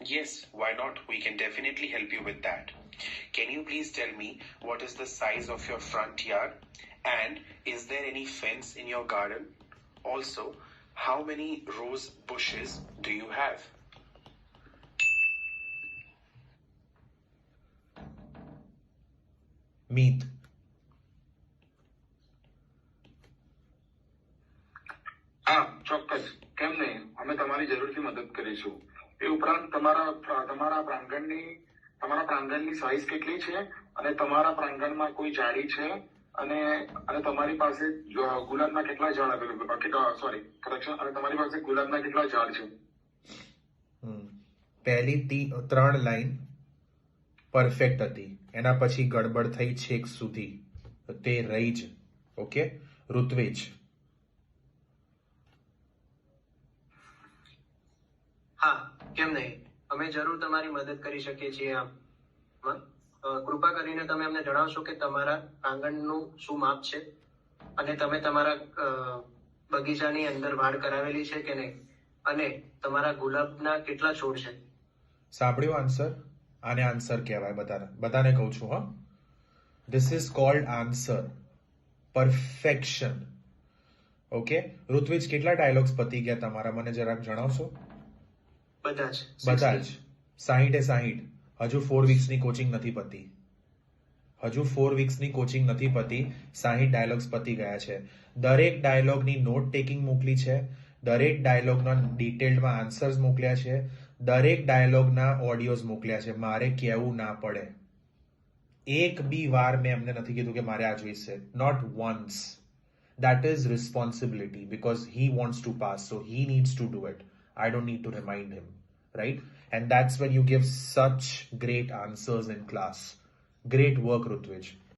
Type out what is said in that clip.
Yes, why not? We can definitely help you with that. Can you please tell me what is the size of your front yard? And is there any fence in your garden? Also, how many rose bushes do you have? મીત. હા ચોક્કસ, કેમ નહીં, અમે તમારી જરૂરથી મદદ કરીશું. એ ઉપરાંત તમારા પ્રાંગણની સાઈઝ કેટલી છે અને તમારા પ્રાંગણમાં કોઈ જાળી છે અને અને તમારી પાસે ગુલાબના કેટલા ઝાડ અને તમારી પાસે ગુલાબના કેટલા ઝાડ છે? પહેલી 3 લાઈન પરફેક્ટ હતી, એના પછી ગડબડ થઈ છેક સુધી, તે રહી જ. ઓકે ઋત્વિજ. હા, કેમ નહીં, અમે જરૂર તમારી મદદ કરી શકીએ છીએ. આમાં કૃપા કરીને તમે અમને જણાવશો કે તમારા આંગણનું શું માપ છે અને તમે તમારા બગીચાની અંદર વાડ કરાવેલી છે કે નહીં, અને તમારા ગુલાબના કેટલા છોડ છે? સાંભળ્યો આન્સર? આને આન્સર કહેવાય. બધાને કહું છું. હા, this is called answer, perfection. Okay Rutvij, કેટલા ડાયલોગ્સ પતી ગયા તમારા, મને જરાક જણાવશો? બધા જ. 60. હજુ 4 વીક્સની કોચિંગ નથી પતી. 60 ડાયલોગ્સ પતી ગયા છે. દરેક ડાયલોગની નોટ ટેકિંગ મોકલી છે, દરેક ડાયલોગના ડિટેલ્ડમાં આન્સર્સ મોકલ્યા છે, દરેક ડાયલોગના ઓડિયોઝ મોકલ્યા છે. મારે કહેવું ના પડે, એક બી વાર મેં એમને નથી કીધું કે મારે આ જોઈશે. Not once. That is responsibility because he wants to pass, so he needs to do it. I don't need to remind him, right? And that's when you give such great answers in class. Great work, Rutvij.